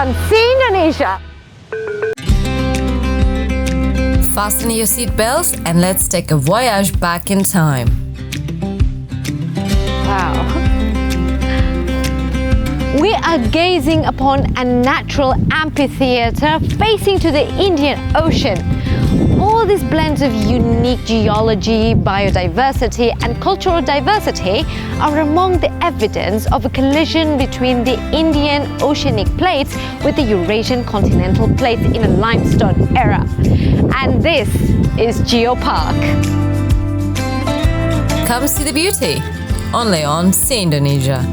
on See Indonesia. Fasten your seatbelts and let's take a voyage back in time. Wow. We are gazing upon a natural amphitheater facing to the Indian Ocean. All these blends of unique geology, biodiversity and cultural diversity are among the evidence of a collision between the Indian oceanic plates with the Eurasian continental plates in a limestone era. And this is Geopark. Come see the beauty, only on See Indonesia.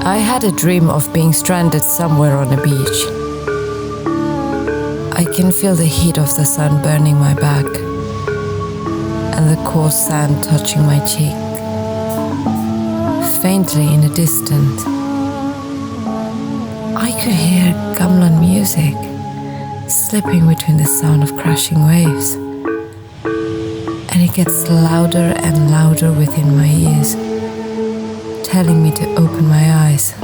I had a dream of being stranded somewhere on a beach. I can feel the heat of the sun burning my back and the coarse sand touching my cheek. Faintly in the distance, I could hear gamelan music slipping between the sound of crashing waves. And it gets louder and louder within my ears, telling me to open my eyes.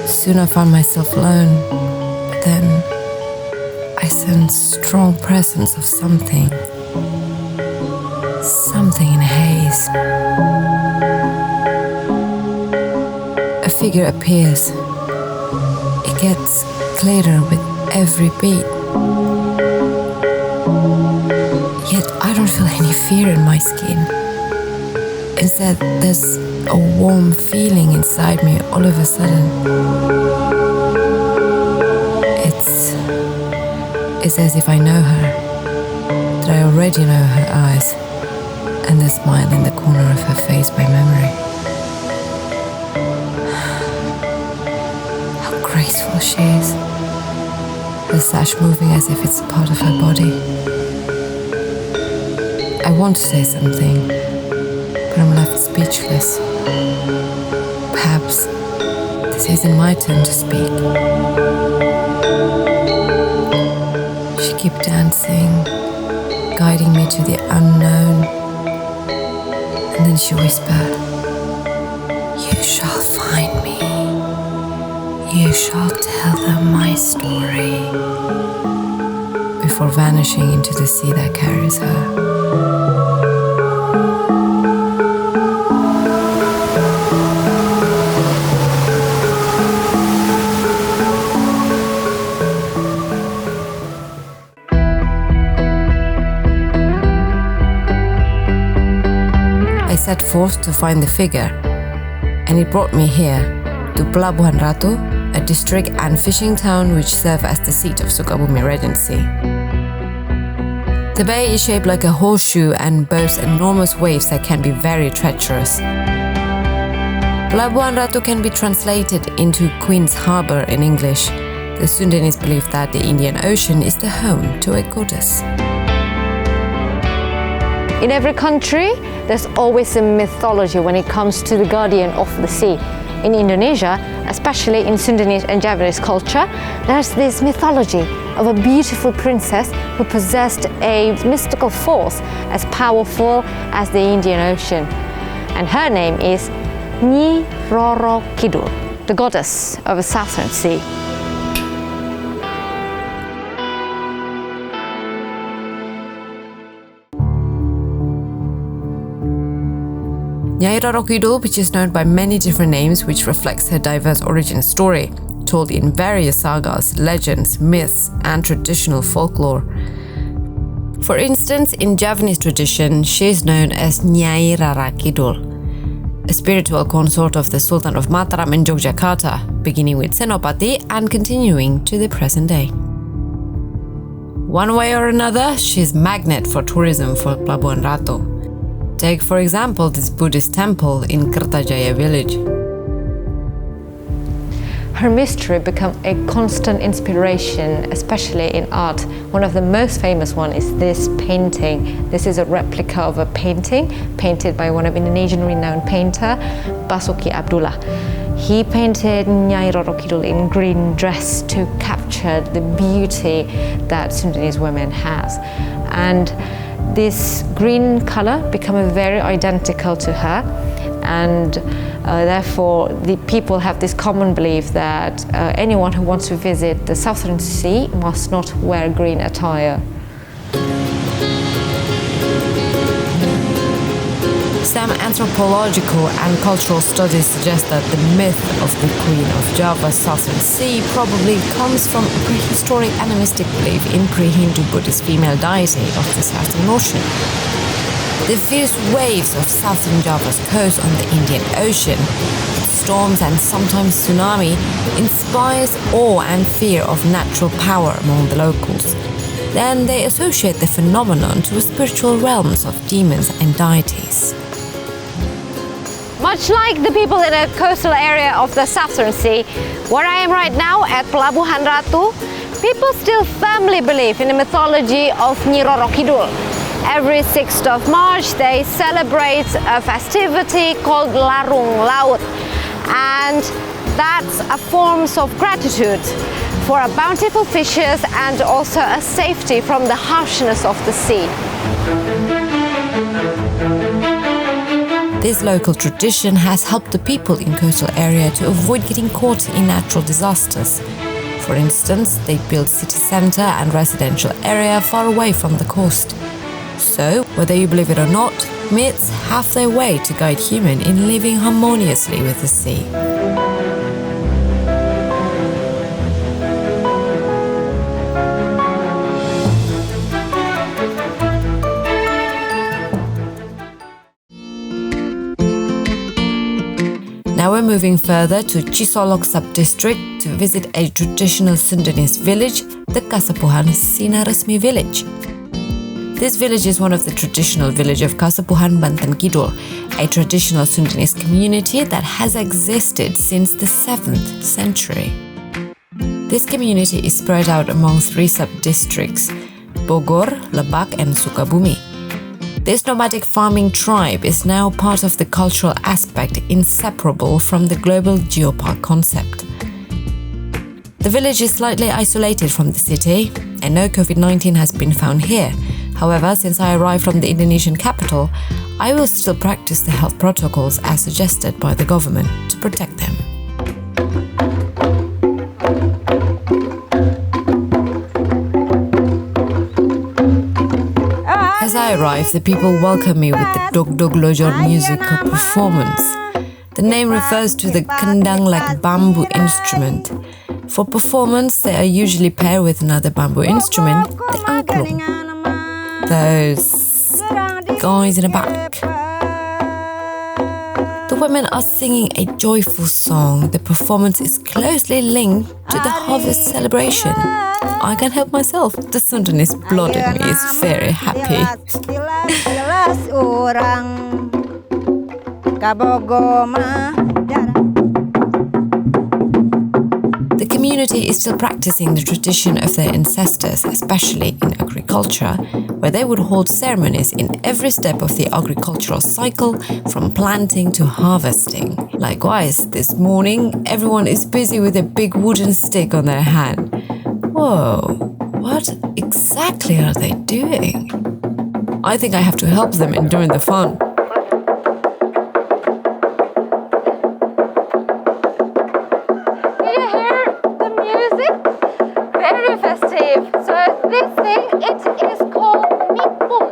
Soon I found myself alone, but then I sensed strong presence of something in a haze. A figure appears. It gets clearer with every beat. Yet I don't feel any fear in my skin. Instead, there's a warm feeling inside me all of a sudden. It's as if I know her, that I already know her eyes, and the smile in the corner of her face by memory. How graceful she is, the sash moving as if it's part of her body. I want to say something, but I'm left speechless. Perhaps this isn't my turn to speak. She kept dancing, guiding me to the unknown, and then she whispered, "You shall find me. You shall tell them my story," before vanishing into the sea that carries her. I set forth to find the figure, and it brought me here, to Pelabuhan Ratu, a district and fishing town which serve as the seat of Sukabumi Regency. The bay is shaped like a horseshoe and boasts enormous waves that can be very treacherous. Pelabuhan Ratu can be translated into Queen's Harbour in English. The Sundanese believe that the Indian Ocean is the home to a goddess. In every country, there's always a mythology when it comes to the guardian of the sea. In Indonesia, especially in Sundanese and Javanese culture, there's this mythology of a beautiful princess who possessed a mystical force as powerful as the Indian Ocean. And her name is Nyi Roro Kidul, the goddess of the Southern Sea. Nyai Roro Kidul, which is known by many different names, which reflects her diverse origin story, told in various sagas, legends, myths, and traditional folklore. For instance, in Javanese tradition, she is known as Nyai Rara Kidul, a spiritual consort of the Sultan of Mataram in Yogyakarta, beginning with Senopati and continuing to the present day. One way or another, she's magnet for tourism for Pelabuhan Ratu. Take, for example, this Buddhist temple in Kertajaya village. Her mystery became a constant inspiration, especially in art. One of the most famous one is this painting. This is a replica of a painting painted by one of Indonesian renowned painter, Basuki Abdullah. He painted Nyai Roro Kidul in green dress to capture the beauty that Sundanese women has. And this green color become very identical to her, and therefore the people have this common belief that anyone who wants to visit the Southern Sea must not wear green attire. Some anthropological and cultural studies suggest that the myth of the Queen of Java's Southern Sea probably comes from a prehistoric animistic belief in pre-Hindu Buddhist female deity of the Southern Ocean. The fierce waves of Southern Java's coast on the Indian Ocean, storms and sometimes tsunami, inspires awe and fear of natural power among the locals. Then they associate the phenomenon to spiritual realms of demons and deities. Much like the people in the coastal area of the Southern Sea, where I am right now at Pelabuhan Ratu, people still firmly believe in the mythology of Nyi Roro Kidul. Every 6th of March they celebrate a festivity called Larung Laut, and that's a form of gratitude for a bountiful fishes and also a safety from the harshness of the sea. This local tradition has helped the people in coastal area to avoid getting caught in natural disasters. For instance, they built city center and residential area far away from the coast. So, whether you believe it or not, myths have their way to guide human in living harmoniously with the sea. Now we're moving further to Chisolok sub-district to visit a traditional Sundanese village, the Kasapuhan Sinaresmi village. This village is one of the traditional village of Kasapuhan, Banten Kidul, a traditional Sundanese community that has existed since the 7th century. This community is spread out among 3 sub-districts, Bogor, Lebak and Sukabumi. This nomadic farming tribe is now part of the cultural aspect inseparable from the global geopark concept. The village is slightly isolated from the city, and no COVID-19 has been found here. However, since I arrived from the Indonesian capital, I will still practice the health protocols as suggested by the government to protect them. As I arrive, the people welcome me with the Dog Dog Lojor musical performance. The name refers to the kendang-like bamboo instrument. For performance, they are usually paired with another bamboo instrument, the angklung. Those guys in the back. The women are singing a joyful song. The performance is closely linked to the harvest celebration. I can't help myself. The Sundanese blood in me is very happy. The community is still practicing the tradition of their ancestors, especially in agriculture, where they would hold ceremonies in every step of the agricultural cycle, from planting to harvesting. Likewise, this morning, everyone is busy with a big wooden stick on their hand. Whoa, what exactly are they doing? I think I have to help them in doing the fun. Do you hear the music? Very festive. So this thing, it is called nippon.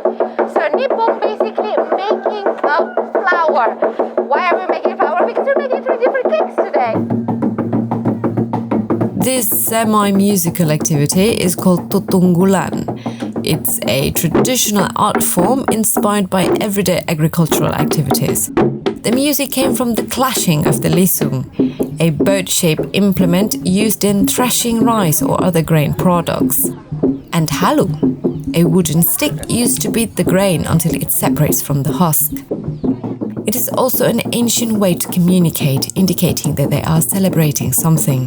So nippon basically making a flower. Why are we making a flower? Because we're making 3 different cakes today. This semi-musical activity is called tutunggulan. It's a traditional art form inspired by everyday agricultural activities. The music came from the clashing of the lisung, a boat-shaped implement used in threshing rice or other grain products, and halu, a wooden stick used to beat the grain until it separates from the husk. It is also an ancient way to communicate, indicating that they are celebrating something.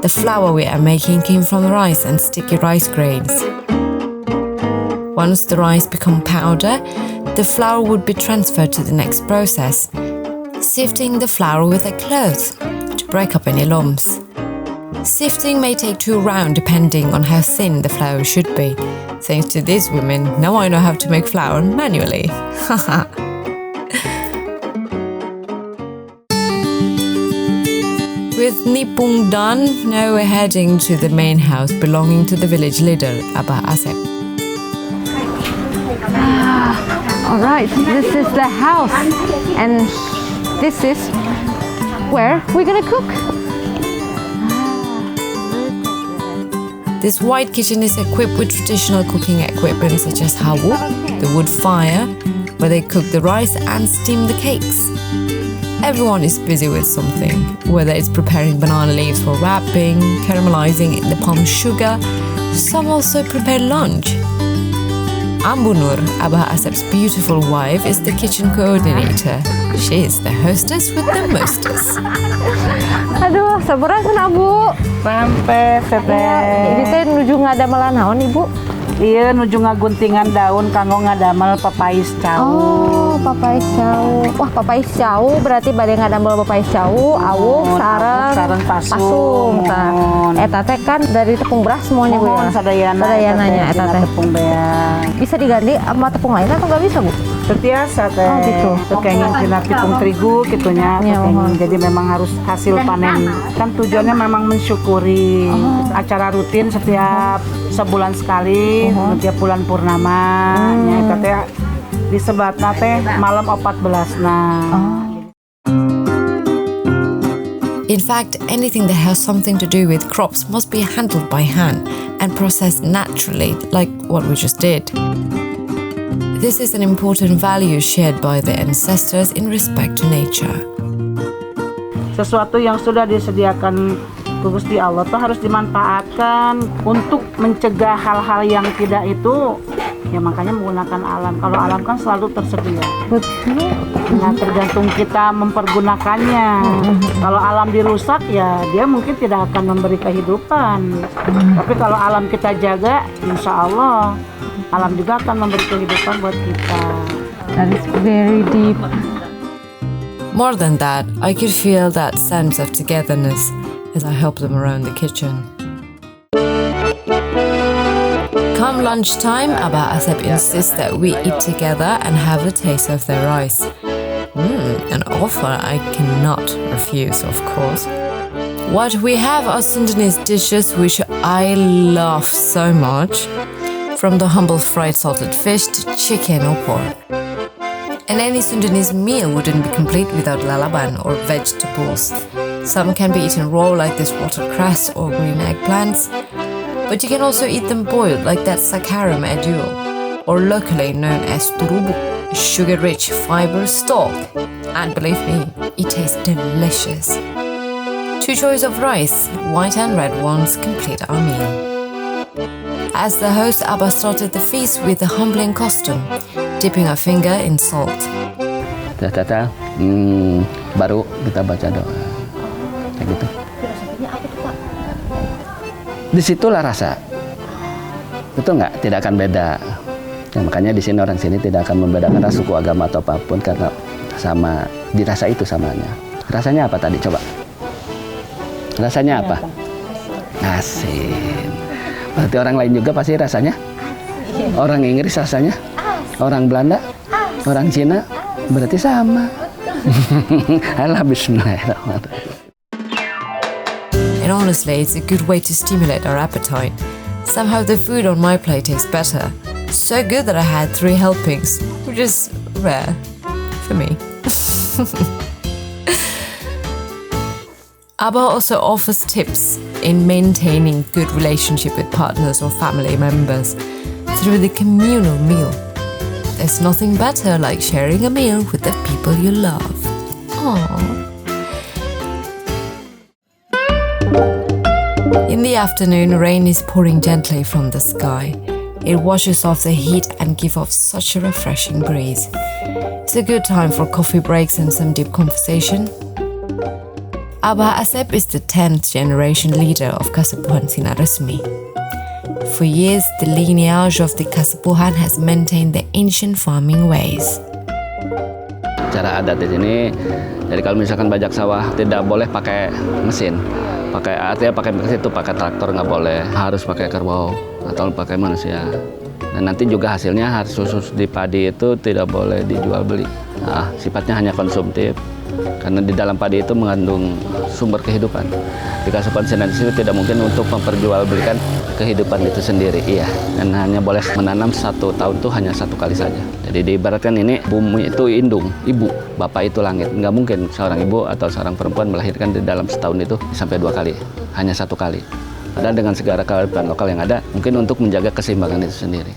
The flour we are making came from rice and sticky rice grains. Once the rice become powder, the flour would be transferred to the next process, sifting the flour with a cloth to break up any lumps. Sifting may take 2 rounds depending on how thin the flour should be. Thanks to these women, now I know how to make flour manually. With Nipung done, now we're heading to the main house belonging to the village leader, Abah Asep. Alright, this is the house, and this is where we're gonna cook. This white kitchen is equipped with traditional cooking equipment such as hawu, the wood fire, where they cook the rice and steam the cakes. Everyone is busy with something, whether it's preparing banana leaves for wrapping, caramelizing the palm sugar. Some also prepare lunch. Ambu Nur, Abah Asep's beautiful wife, is the kitchen coordinator. She is the hostess with the mostess. Aduh, sabarasan Abu. Sampai teteh. Ini teh nuju ngadamel naon Ibu? Iya nuju ngaguntingan daun kanggo ngadamel papais cau. Oh, papais cau. Wah, papais cau berarti bade ngadamel papais cau, awuk, sareng pasung. Eta teh kan dari tepung beras semuanya Bu ya. Sadayananya eta teh. Tepung beas. Bisa diganti sama tepung lain atau nggak bisa Bu? Terbiasa teh. Oh, gitu. Kenging tina tepung terigu gitunya. Ya, mohon. Jadi memang harus hasil panen. Kan tujuannya memang mensyukuri. Acara rutin setiap sebulan sekali, setiap bulan purnama. Nya eta teh disebatna teh malam 14 In fact, anything that has something to do with crops must be handled by hand and processed naturally, like what we just did. This is an important value shared by the ancestors in respect to nature. Sesuatu yang sudah disediakan Gusti Allah tuh harus dimanfaatkan untuk mencegah hal-hal yang tidak itu. Ya makanya menggunakan alam. Kalau alam kan selalu tersedia. Betul. Nah tergantung kita mempergunakannya. Kalau alam dirusak ya dia mungkin tidak akan memberi kehidupan. Tapi kalau alam kita jaga, insya Allah alam juga akan memberi kehidupan buat kita. That is very deep. More than that, I could feel that sense of togetherness as I helped them around the kitchen. Come lunchtime, Abah Asep insists that we eat together and have a taste of their rice. An offer I cannot refuse, of course. What we have are Sundanese dishes which I love so much, from the humble fried salted fish to chicken or pork. And any Sundanese meal wouldn't be complete without lalaban or vegetables. Some can be eaten raw like this watercress or green eggplants, but you can also eat them boiled like that sakaram edul, or locally known as turubu, sugar-rich fiber stalk. And believe me, it tastes delicious. 2 choices of rice, white and red ones, complete our meal. As the host, Abah started the feast with a humbling custom, dipping a finger in salt. Tata, baru kita baca doa. Kayak gitu. Disitulah rasa. Betul nggak? Tidak akan beda. Ya, makanya di sini orang sini tidak akan membedakan ras, suku, agama atau apapun karena sama dirasa itu samanya. Rasanya apa tadi? Coba. Rasanya apa? Asin. Berarti orang lain juga pasti rasanya. Orang Inggris rasanya. Orang Belanda. Orang Cina. Berarti sama. Alah, bismillahirrahmanirrahim. And honestly, it's a good way to stimulate our appetite. Somehow the food on my plate tastes better. So good that I had 3 helpings, which is rare for me. Abah also offers tips in maintaining good relationship with partners or family members through the communal meal. There's nothing better like sharing a meal with the people you love. Aww. In the afternoon, rain is pouring gently from the sky. It washes off the heat and gives off such a refreshing breeze. It's a good time for coffee breaks and some deep conversation. Abah Asep is the 10th generation leader of Kasepuhan Sinar Resmi. For years, the lineage of the Kasepuhan has maintained the ancient farming ways. Cara adat di sini, jadi kalau misalkan bajak sawah tidak boleh pakai mesin, Artinya pakai ke situ pakai traktor nggak boleh, harus pakai kerbau atau pakai manusia. Dan nanti juga hasilnya harus khusus di padi itu tidak boleh dijual beli. Nah, sifatnya hanya konsumtif. Karena di dalam padi itu mengandung sumber kehidupan. Jika konsentrasi itu tidak mungkin untuk memperjualbelikan kehidupan itu sendiri, iya. Dan hanya boleh menanam 1 tahun itu hanya 1 kali saja. Jadi diibaratkan ini bumi itu indung, ibu, bapak itu langit. Nggak mungkin seorang ibu atau seorang perempuan melahirkan di dalam setahun itu sampai 2 kali, hanya 1 kali. Dan dengan segala kearifan lokal yang ada, mungkin untuk menjaga keseimbangan itu sendiri.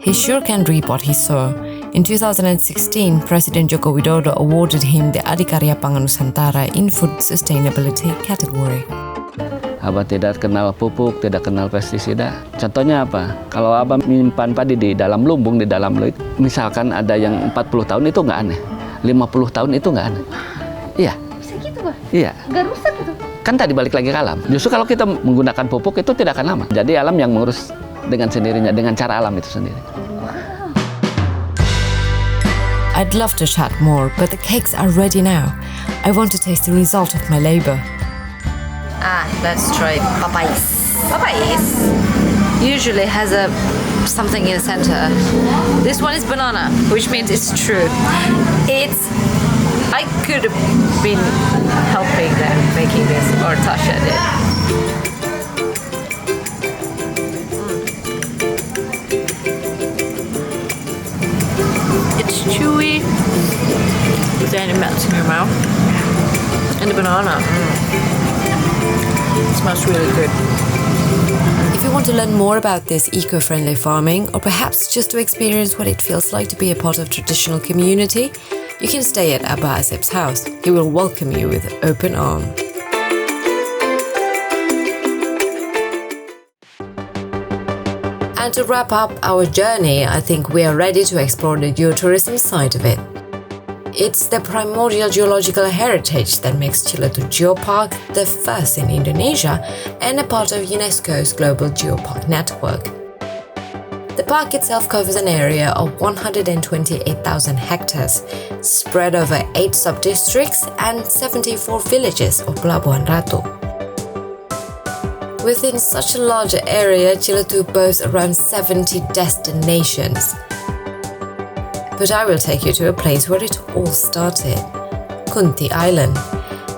He sure can reap what he sow. In 2016, President Joko Widodo awarded him the Adikarya Pangan Nusantara in Food Sustainability category. Abah tidak kenal pupuk, tidak kenal pestisida. Contohnya apa? Kalau Abah menyimpan padi di dalam lumbung, di dalam luit, misalkan ada yang 40 tahun itu nggak aneh, 50 tahun itu nggak aneh. Iya. Bisa gitu, Bah? Iya. Nggak rusak gitu? Kan tadi balik lagi ke alam. Justru kalau kita menggunakan pupuk itu tidak akan lama. Jadi alam yang mengurus dengan sendirinya, dengan cara alam itu sendiri. I'd love to chat more, but the cakes are ready now. I want to taste the result of my labor. Let's try papayas. Papayas usually has something in the center. This one is banana, which means it's true. I could have been helping them making this or Tasha did. It's chewy, but then it melts in your mouth. And the banana, it smells really good. If you want to learn more about this eco-friendly farming, or perhaps just to experience what it feels like to be a part of traditional community, you can stay at Abba Asep's house. He will welcome you with open arms. And to wrap up our journey, I think we are ready to explore the geotourism side of it. It's the primordial geological heritage that makes Ciletu Geopark the first in Indonesia and a part of UNESCO's Global Geopark Network. The park itself covers an area of 128,000 hectares, spread over 8 sub-districts and 74 villages of Pelabuhan Ratu. Within such a large area, Ciletu boasts around 70 destinations. But I will take you to a place where it all started, Kunti Island,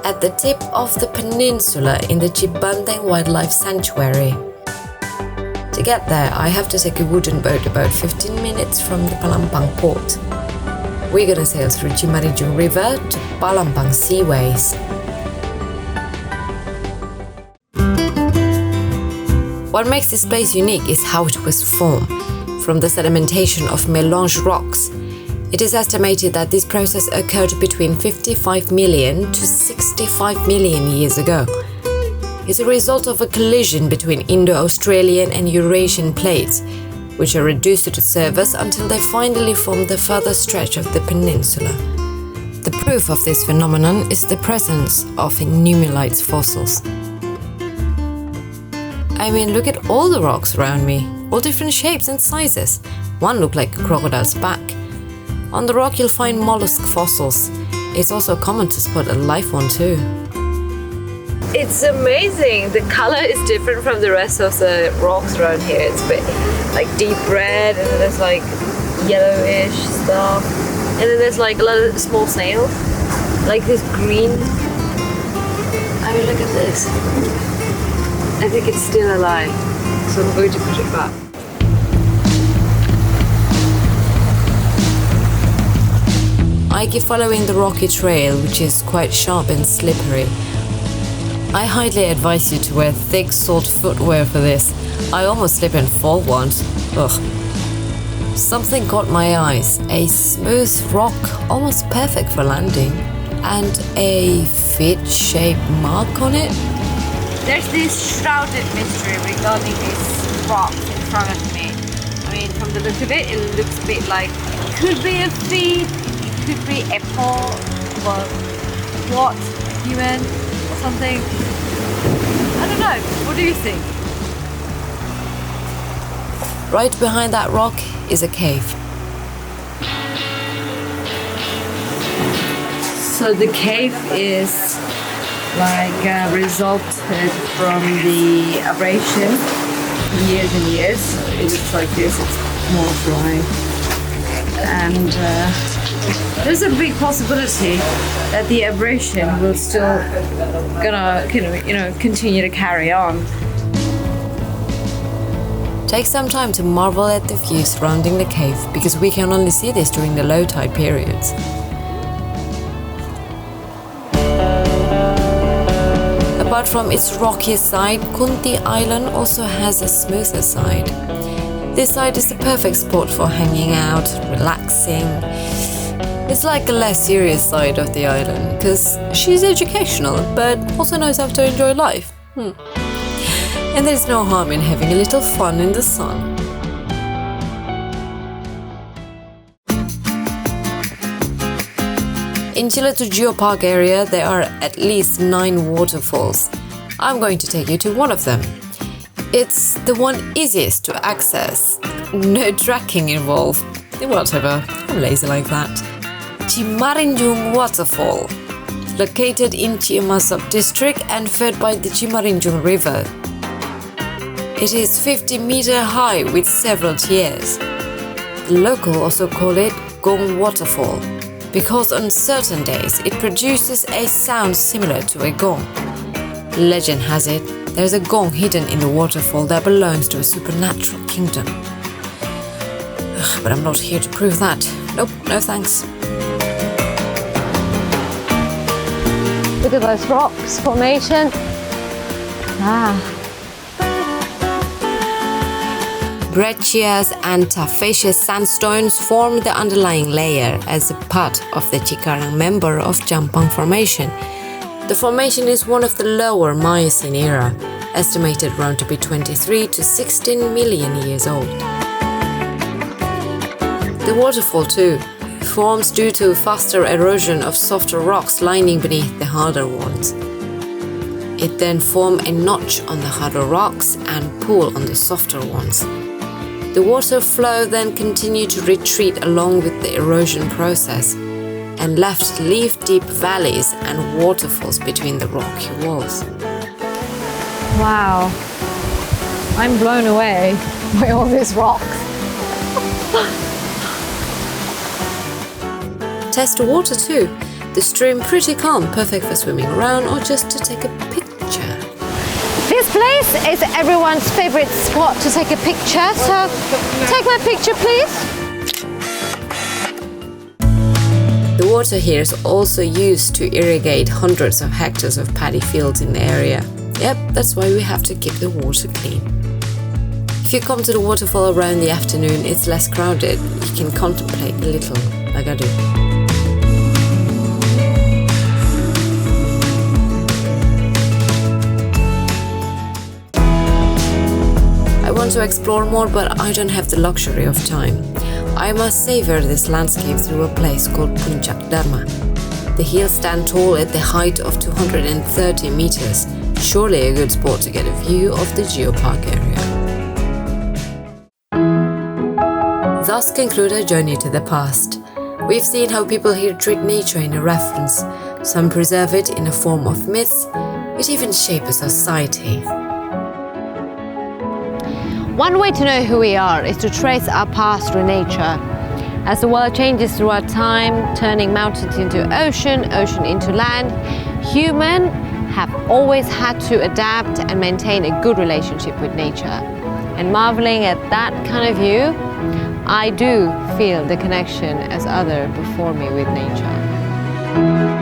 at the tip of the peninsula in the Cibanteng Wildlife Sanctuary. To get there, I have to take a wooden boat about 15 minutes from the Palampang port. We're gonna sail through Cimarijung River to Palampang Seaways. What makes this place unique is how it was formed, from the sedimentation of melange rocks. It is estimated that this process occurred between 55 million to 65 million years ago. It's a result of a collision between Indo-Australian and Eurasian plates, which are reduced to the surface until they finally form the further stretch of the peninsula. The proof of this phenomenon is the presence of nummulites fossils. I mean, look at all the rocks around me, all different shapes and sizes. One looked like a crocodile's back. On the rock you'll find mollusk fossils. It's also common to spot a live one too. It's amazing. The color is different from the rest of the rocks around here. It's a bit like deep red, and then there's like yellowish stuff, and then there's like a lot of small snails, like this green. I mean, look at this. I think it's still alive, so I'm going to put it back. I keep following the rocky trail, which is quite sharp and slippery. I highly advise you to wear thick soled footwear for this. I almost slipped and fall once. Ugh. Something caught my eyes. A smooth rock, almost perfect for landing, and a fit-shaped mark on it. There's this shrouded mystery regarding these rocks in front of me. I mean, from the look of it, it looks a bit like it could be a feet, it could be a paw, but what? A human or something? I don't know. What do you think? Right behind that rock is a cave. So the cave is resulted from the abrasion years and years. It looks like this, it's more dry. And there's a big possibility that the abrasion will still gonna continue to carry on. Take some time to marvel at the view surrounding the cave, because we can only see this during the low tide periods. Apart from its rocky side, Kunti Island also has a smoother side. This side is the perfect spot for hanging out, relaxing. It's like a less serious side of the island, because she's educational, but also knows how to enjoy life. And there's no harm in having a little fun in the sun. In Chileto Geopark area, there are at least 9 waterfalls. I'm going to take you to one of them. It's the one easiest to access. No trekking involved. Whatever, I'm lazy like that. Chimarinjung Waterfall. Located in Chiema sub-district and fed by the Chimarinjung River. It is 50-meter high with several tiers. The local also call it Gong Waterfall, because on certain days it produces a sound similar to a gong. Legend has it, there's a gong hidden in the waterfall that belongs to a supernatural kingdom. But I'm not here to prove that. Nope, no thanks. Look at those rocks formation. Breccias and tufaceous sandstones form the underlying layer as a part of the Cikarang member of Jampang Formation. The formation is one of the lower Miocene era, estimated around to be 23 to 16 million years old. The waterfall too forms due to faster erosion of softer rocks lying beneath the harder ones. It then forms a notch on the harder rocks and pool on the softer ones. The water flow then continued to retreat along with the erosion process and left leaf-deep valleys and waterfalls between the rocky walls. Wow, I'm blown away by all these rocks. Test the water too. The stream pretty calm, perfect for swimming around or just to take a picture. This place is everyone's favorite spot to take a picture, so take my picture, please. The water here is also used to irrigate hundreds of hectares of paddy fields in the area. Yep, that's why we have to keep the water clean. If you come to the waterfall around the afternoon, it's less crowded. You can contemplate a little, like I do. I want to explore more, but I don't have the luxury of time. I must savor this landscape through a place called Puncak Dharma. The hills stand tall at the height of 230 meters, surely a good spot to get a view of the geopark area. Thus conclude our journey to the past. We've seen how people here treat nature in a reference. Some preserve it in a form of myths. It even shapes a society. One way to know who we are is to trace our past through nature. As the world changes throughout time, turning mountains into ocean, ocean into land, humans have always had to adapt and maintain a good relationship with nature. And marveling at that kind of view, I do feel the connection as others before me with nature.